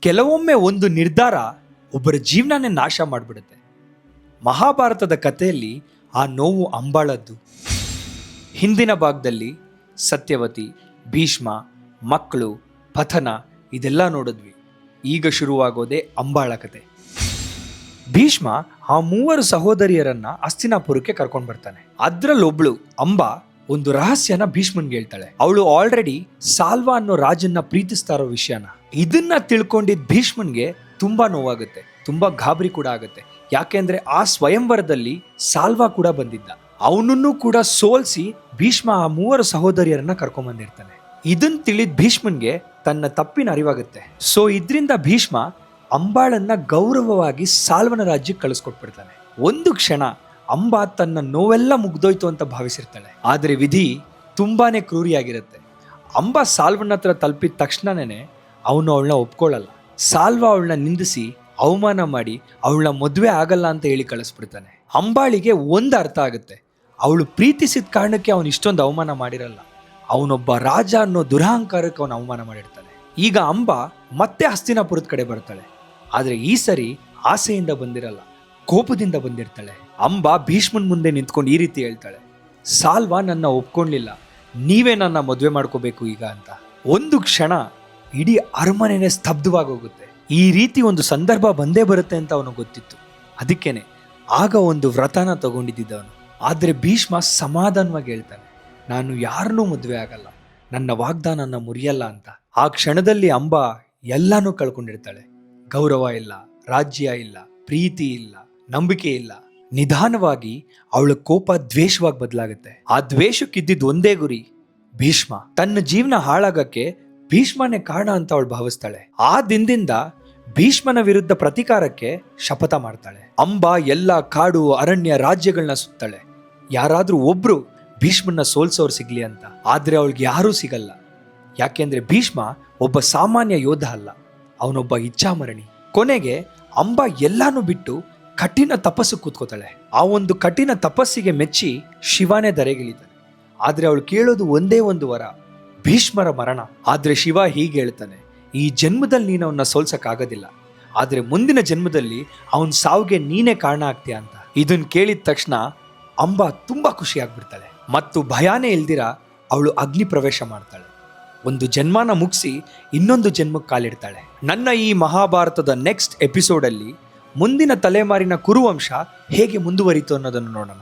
ಕೆಲವೊಮ್ಮೆ ಒಂದು ನಿರ್ಧಾರ ಒಬ್ಬರ ಜೀವನನೇ ನಾಶ ಮಾಡಿಬಿಡುತ್ತೆ. ಮಹಾಭಾರತದ ಕಥೆಯಲ್ಲಿ ಆ ನೋವು ಅಂಬಾಳದ್ದು. ಹಿಂದಿನ ಭಾಗದಲ್ಲಿ ಸತ್ಯವತಿ, ಭೀಷ್ಮ, ಮಕ್ಕಳು, ಪಥನ ಇದೆಲ್ಲ ನೋಡಿದ್ವಿ. ಈಗ ಶುರುವಾಗೋದೇ ಅಂಬಾಳ ಕತೆ. ಭೀಷ್ಮ ಆ 3 ಸಹೋದರಿಯರನ್ನ ಹಸ್ತಿನಾಪುರಕ್ಕೆ ಕರ್ಕೊಂಡು ಬರ್ತಾನೆ. ಅದ್ರಲ್ಲೊಬ್ಳು ಅಂಬಾ ಒಂದು ರಹಸ್ಯನ ಭೀಷ್ಮನ್ಗೆ ಹೇಳ್ತಾಳೆ. ಅವಳು ಆಲ್ರೆಡಿ ಸಾಲ್ವಾ ಅನ್ನೋ ರಾಜನ್ನ ಪ್ರೀತಿಸ್ತಾ ಇರೋ ವಿಷಯನ. ಇದನ್ನ ತಿಳ್ಕೊಂಡಿದ್ದ ಭೀಷ್ಮನ್ಗೆ ತುಂಬಾ ನೋವಾಗುತ್ತೆ, ತುಂಬಾ ಗಾಬರಿ ಕೂಡ ಆಗುತ್ತೆ. ಯಾಕೆಂದ್ರೆ ಆ ಸ್ವಯಂವರದಲ್ಲಿ ಸಾಲ್ವಾ ಕೂಡ ಬಂದಿದ್ದ. ಅವನನ್ನು ಕೂಡ ಸೋಲ್ಸಿ ಭೀಷ್ಮ ಆ 3 ಸಹೋದರಿಯರನ್ನ ಕರ್ಕೊಂಡ್ ಬಂದಿರ್ತಾನೆ. ಇದನ್ ತಿಳಿದ ಭೀಷ್ಮನ್ಗೆ ತನ್ನ ತಪ್ಪಿನ ಅರಿವಾಗುತ್ತೆ. ಸೊ ಇದ್ರಿಂದ ಭೀಷ್ಮ ಅಂಬಾಳನ್ನ ಗೌರವವಾಗಿ ಸಾಲ್ವನ ರಾಜ್ಯಕ್ಕೆ ಕಳಿಸ್ಕೊಟ್ಬಿಡ್ತಾನೆ. ಒಂದು ಕ್ಷಣ ಅಂಬಾ ತನ್ನ ನೋವೆಲ್ಲ ಮುಗ್ದೋಯ್ತು ಅಂತ ಭಾವಿಸಿರ್ತಾಳೆ. ಆದ್ರೆ ವಿಧಿ ತುಂಬಾನೇ ಕ್ರೂರಿಯಾಗಿರುತ್ತೆ. ಅಂಬಾ ಸಾಲ್ವನ ಹತ್ರ ತಲುಪಿದ ತಕ್ಷಣನೇ ಅವನು ಅವಳನ್ನ ಒಪ್ಕೊಳ್ಳಲ್ಲ. ಸಾಲ್ವ ಅವಳನ್ನ ನಿಂದಿಸಿ ಅವಮಾನ ಮಾಡಿ ಅವಳನ್ನ ಮದುವೆ ಆಗಲ್ಲ ಅಂತ ಹೇಳಿ ಕಳಿಸ್ಬಿಡ್ತಾನೆ. ಅಂಬಾಳಿಗೆ ಒಂದು ಅರ್ಥ ಆಗುತ್ತೆ, ಅವಳು ಪ್ರೀತಿಸಿದ ಕಾರಣಕ್ಕೆ ಅವನು ಇಷ್ಟೊಂದು ಅವಮಾನ ಮಾಡಿರಲ್ಲ, ಅವನೊಬ್ಬ ರಾಜ ಅನ್ನೋ ದುರಹಂಕಾರಕ್ಕೆ ಅವನು ಅವಮಾನ ಮಾಡಿರ್ತಾನೆ. ಈಗ ಅಂಬಾ ಮತ್ತೆ ಹಸ್ತಿನಾಪುರದ ಕಡೆ ಬರ್ತಾಳೆ. ಆದ್ರೆ ಈ ಸರಿ ಆಸೆಯಿಂದ ಬಂದಿರಲ್ಲ, ಕೋಪದಿಂದ ಬಂದಿರ್ತಾಳೆ. ಅಂಬಾ ಭೀಷ್ಮನ್ ಮುಂದೆ ನಿಂತ್ಕೊಂಡು ಈ ರೀತಿ ಹೇಳ್ತಾಳೆ, ಸಾಲ್ವ ನನ್ನ ಒಪ್ಕೊಳ್ಳಿಲ್ಲ, ನೀವೇ ನನ್ನ ಮದುವೆ ಮಾಡ್ಕೋಬೇಕು ಈಗ ಅಂತ. ಒಂದು ಕ್ಷಣ ಇಡೀ ಅರಮನೆನೇ ಸ್ತಬ್ಧವಾಗಿ ಹೋಗುತ್ತೆ. ಈ ರೀತಿ ಒಂದು ಸಂದರ್ಭ ಬಂದೇ ಬರುತ್ತೆ ಅಂತ ಅವನು ಗೊತ್ತಿತ್ತು. ಅದಕ್ಕೇನೆ ಆಗ ಒಂದು ವ್ರತನ ತಗೊಂಡಿದ್ದವನು. ಆದ್ರೆ ಭೀಷ್ಮ ಸಮಾಧಾನವಾಗಿ ಹೇಳ್ತಾನೆ, ನಾನು ಯಾರನ್ನೂ ಮದುವೆ ಆಗಲ್ಲ, ನನ್ನ ವಾಗ್ದಾನನ ಮುರಿಯಲ್ಲ ಅಂತ. ಆ ಕ್ಷಣದಲ್ಲಿ ಅಂಬಾ ಎಲ್ಲಾನು ಕಳ್ಕೊಂಡಿರ್ತಾಳೆ. ಗೌರವ ಇಲ್ಲ, ರಾಜ್ಯ ಇಲ್ಲ, ಪ್ರೀತಿ ಇಲ್ಲ, ನಂಬಿಕೆ ಇಲ್ಲ. ನಿಧಾನವಾಗಿ ಅವಳ ಕೋಪ ದ್ವೇಷವಾಗಿ ಬದಲಾಗುತ್ತೆ. ಆ ದ್ವೇಷಕ್ಕಿದ್ದಿದ್ದು ಒಂದೇ ಗುರಿ, ಭೀಷ್ಮ. ತನ್ನ ಜೀವನ ಹಾಳಾಗಕ್ಕೆ ಭೀಷ್ಮನೇ ಕಾರಣ ಅಂತ ಅವಳು ಭಾವಿಸ್ತಾಳೆ. ಆ ದಿನದಿಂದ ಭೀಷ್ಮನ ವಿರುದ್ಧ ಪ್ರತೀಕಾರಕ್ಕೆ ಶಪಥ ಮಾಡ್ತಾಳೆ. ಅಂಬಾ ಎಲ್ಲ ಕಾಡು, ಅರಣ್ಯ, ರಾಜ್ಯಗಳನ್ನ ಸುತ್ತಾಳೆ. ಯಾರಾದ್ರೂ ಒಬ್ರು ಭೀಷ್ಮನ್ನ ಸೋಲ್ಸೋರು ಸಿಗ್ಲಿ ಅಂತ. ಆದ್ರೆ ಅವಳಿಗೆ ಯಾರೂ ಸಿಗಲ್ಲ. ಯಾಕೆಂದ್ರೆ ಭೀಷ್ಮ ಒಬ್ಬ ಸಾಮಾನ್ಯ ಯೋಧ ಅಲ್ಲ, ಅವನೊಬ್ಬ ಇಚ್ಛಾಮರಣಿ. ಕೊನೆಗೆ ಅಂಬಾ ಎಲ್ಲಾನು ಬಿಟ್ಟು ಕಠಿಣ ತಪಸ್ಸು ಕೂತ್ಕೋತಾಳೆ. ಆ ಒಂದು ಕಠಿಣ ತಪಸ್ಸಿಗೆ ಮೆಚ್ಚಿ ಶಿವನೇ ಧರೆಗಿಳಿತಾನೆ. ಆದ್ರೆ ಅವಳು ಕೇಳೋದು ಒಂದೇ ಒಂದು ವರ, ಭೀಷ್ಮರ ಮರಣ. ಆದ್ರೆ ಶಿವ ಹೀಗೆ ಹೇಳ್ತಾನೆ, ಈ ಜನ್ಮದಲ್ಲಿ ನೀನು ಅವನ್ನ ಸೋಲ್ಸಕ್ಕಾಗೋದಿಲ್ಲ, ಆದ್ರೆ ಮುಂದಿನ ಜನ್ಮದಲ್ಲಿ ಅವನ ಸಾವಿಗೆ ನೀನೇ ಕಾರಣ ಆಗ್ತೀಯ ಅಂತ. ಇದನ್ನ ಕೇಳಿದ ತಕ್ಷಣ ಅಂಬಾ ತುಂಬಾ ಖುಷಿ ಆಗ್ಬಿಡ್ತಾಳೆ ಮತ್ತು ಭಯಾನೇ ಇಲ್ದಿರ ಅವಳು ಅಗ್ನಿ ಪ್ರವೇಶ ಮಾಡ್ತಾಳೆ. ಒಂದು ಜನ್ಮನ ಮುಗಿಸಿ ಇನ್ನೊಂದು ಜನ್ಮಕ್ಕೆ ಕಾಲಿಡ್ತಾಳೆ. ನನ್ನ ಈ ಮಹಾಭಾರತದ ನೆಕ್ಸ್ಟ್ ಎಪಿಸೋಡಲ್ಲಿ ಮುಂದಿನ ತಲೆಮಾರಿನ ಕುರುವಂಶ ಹೇಗೆ ಮುಂದುವರಿತು ಅನ್ನೋದನ್ನು ನೋಡೋಣ.